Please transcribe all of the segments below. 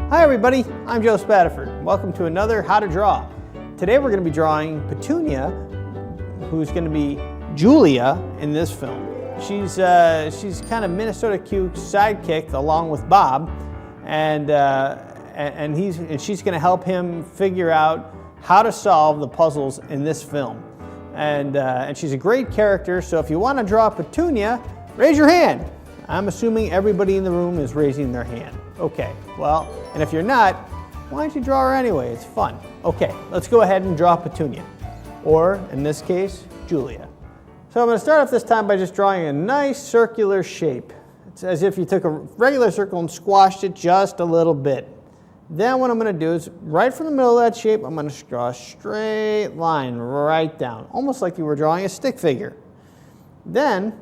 Hi everybody, I'm Joe Spataford. Welcome to another How to Draw. Today we're going to be drawing Petunia, who's going to be Julia in this film. She's kind of Minnesota Cuke's sidekick along with Bob, and she's going to help him figure out how to solve the puzzles in this film. And she's a great character, so if you want to draw Petunia, raise your hand. I'm assuming everybody in the room is raising their hand. Okay, well, and if you're not, why don't you draw her anyway? It's fun. Okay, let's go ahead and draw Petunia, or in this case, Julia. So I'm going to start off this time by just drawing a nice circular shape. It's as if you took a regular circle and squashed it just a little bit. Then what I'm going to do is, right from the middle of that shape, I'm going to draw a straight line right down, almost like you were drawing a stick figure. Then,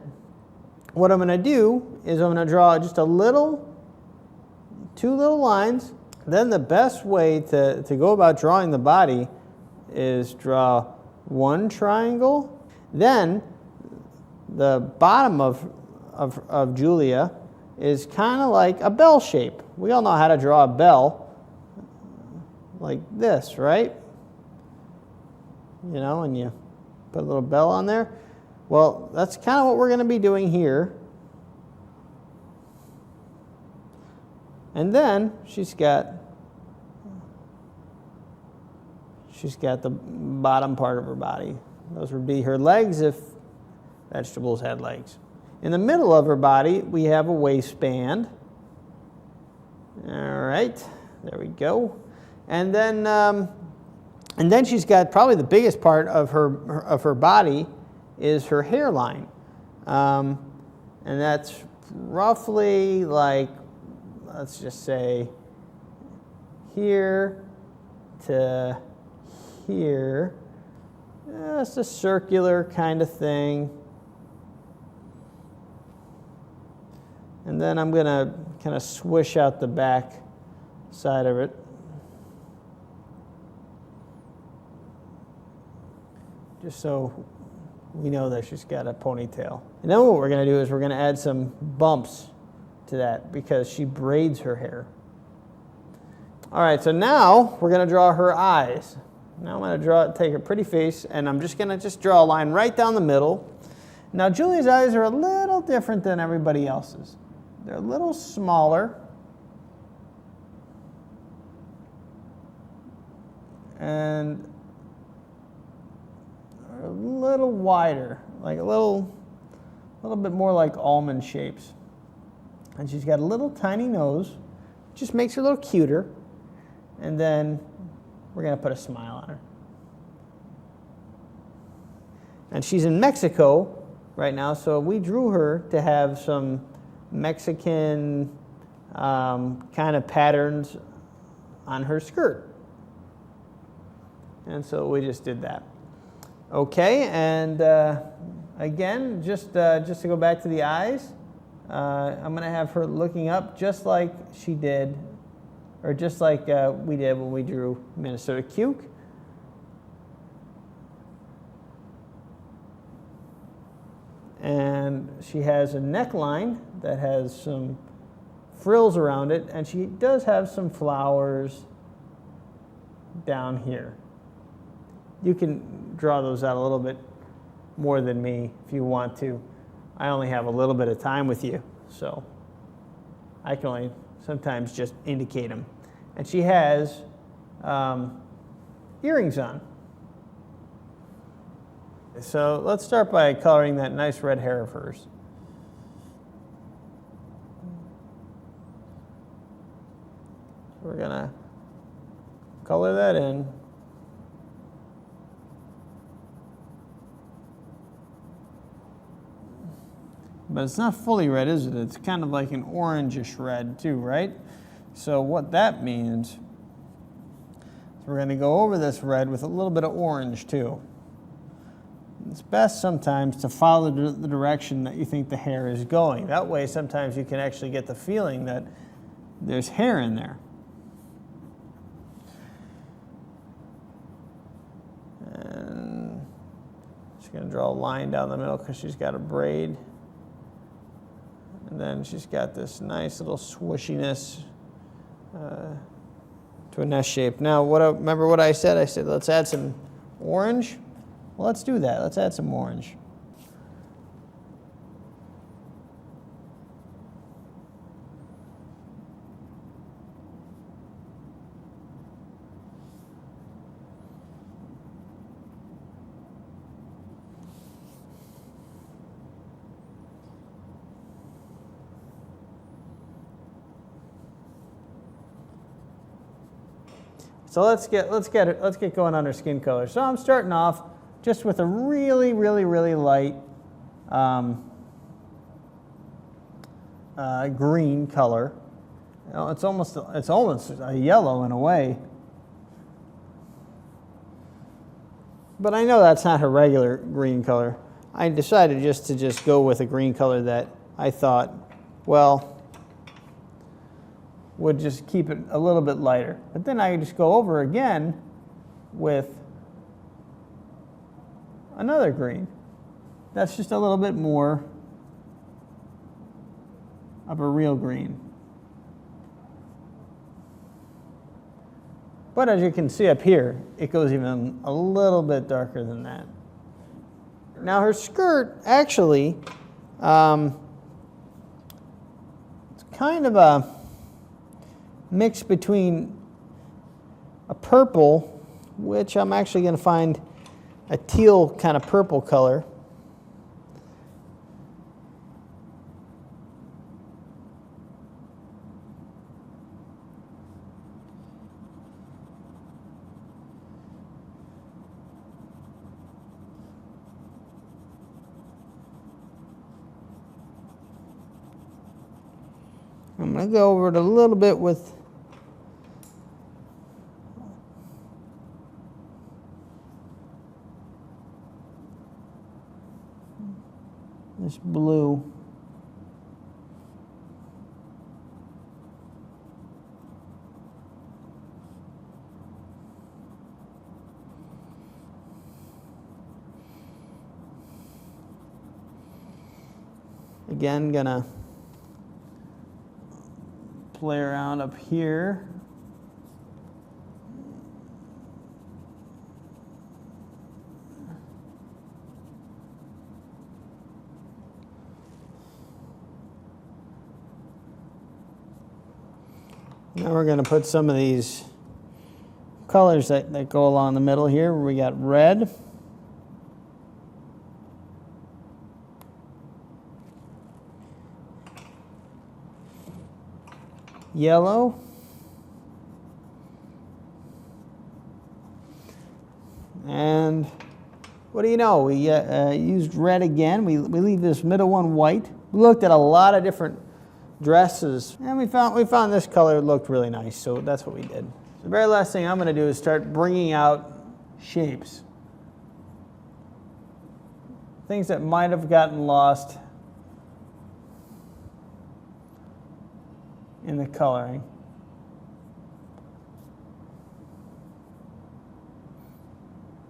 what I'm going to do is I'm going to draw just two little lines. Then the best way to go about drawing the body is draw one triangle. Then the bottom of Julia is kind of like a bell shape. We all know how to draw a bell like this, right? You know, and you put a little bell on there. Well, that's kind of what we're going to be doing here. And then she's got the bottom part of her body. Those would be her legs if vegetables had legs. In the middle of her body, we have a waistband. All right, there we go. And then she's got probably the biggest part of her body is her hairline, and that's roughly like, let's just say, here to here. It's a circular kind of thing. And then I'm going to kind of swish out the back side of it. Just so we know that she's got a ponytail. And then what we're going to do is we're going to add some bumps to that because she braids her hair. All right, so now we're going to draw her eyes. Now I'm going to take a pretty face, and I'm just going to draw a line right down the middle. Now Julia's eyes are a little different than everybody else's. They're a little smaller. And a little wider, like a little bit more like almond shapes. And she's got a little tiny nose, just makes her a little cuter. And then we're going to put a smile on her. And she's in Mexico right now, so we drew her to have some Mexican kind of patterns on her skirt. And so we just did that. Okay, and again, just to go back to the eyes, I'm going to have her looking up just like she did, or just like we did when we drew Minnesota Cuke. And she has a neckline that has some frills around it, and she does have some flowers down here. You can draw those out a little bit more than me if you want to. I only have a little bit of time with you, so I can only sometimes just indicate them. And she has earrings on. So let's start by coloring that nice red hair of hers. So we're gonna color that in. But it's not fully red, is it? It's kind of like an orangish red too, right? So what that means is we're going to go over this red with a little bit of orange too. It's best sometimes to follow the direction that you think the hair is going. That way sometimes you can actually get the feeling that there's hair in there. And just going to draw a line down the middle because she's got a braid. And then she's got this nice little swooshiness to a nest shape. Now, remember what I said? I said let's add some orange. Well, let's do that. Let's add some orange. So let's get going on our skin color. So I'm starting off just with a really light green color. You know, it's almost a yellow in a way. But I know that's not her regular green color. I decided to go with a green color that I thought, well, would just keep it a little bit lighter. But then I just go over again with another green. That's just a little bit more of a real green. But as you can see up here, it goes even a little bit darker than that. Now her skirt, actually, it's kind of a mix between a purple, which I'm actually going to find a teal kind of purple color, I'm going to go over it a little bit with this blue. Again, gonna play around up here. Now we're going to put some of these colors that go along the middle here. We got red, yellow, and what do you know? We used red again. We leave this middle one white. We looked at a lot of different dresses, and we found this color looked really nice, so that's what we did. The very last thing I'm going to do is start bringing out shapes. Things that might have gotten lost in the coloring.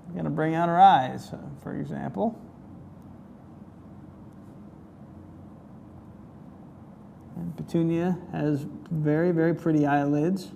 I'm going to bring out her eyes, for example. And Petunia has very pretty eyelids.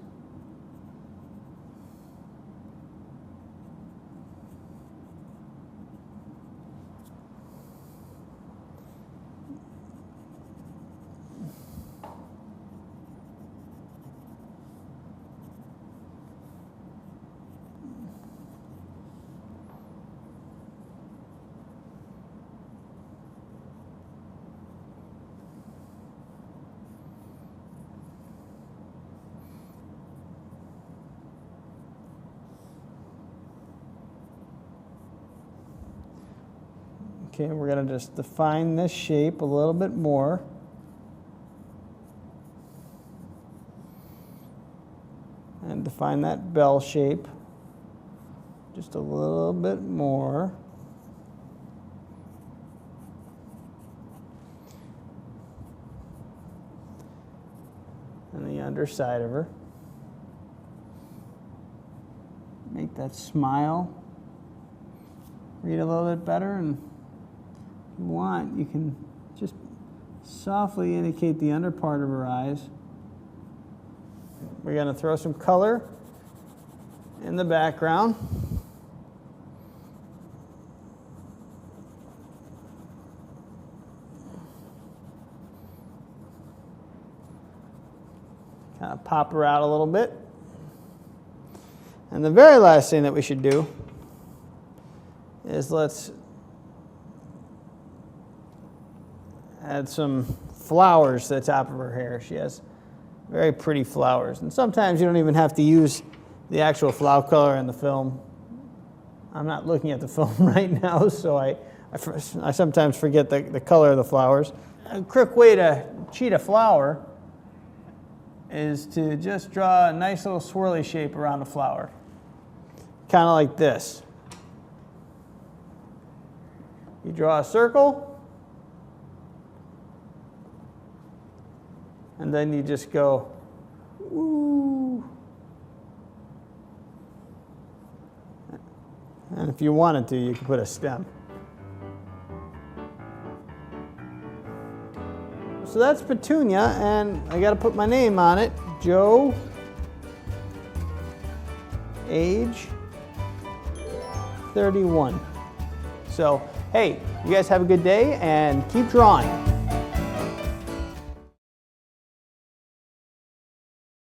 Okay, we're going to just define this shape a little bit more. And define that bell shape just a little bit more. And the underside of her. Make that smile read a little bit better, and if you want, you can just softly indicate the under part of her eyes. We're going to throw some color in the background. Kind of pop her out a little bit. And the very last thing that we should do is let's add some flowers to the top of her hair. She has very pretty flowers. And sometimes you don't even have to use the actual flower color in the film. I'm not looking at the film right now, so I sometimes forget the color of the flowers. A quick way to cheat a flower is to just draw a nice little swirly shape around the flower. Kind of like this. You draw a circle, and then you just go, ooh. And if you wanted to, you could put a stem. So that's Petunia, and I got to put my name on it. Joe, age 31. So, hey, you guys have a good day and keep drawing.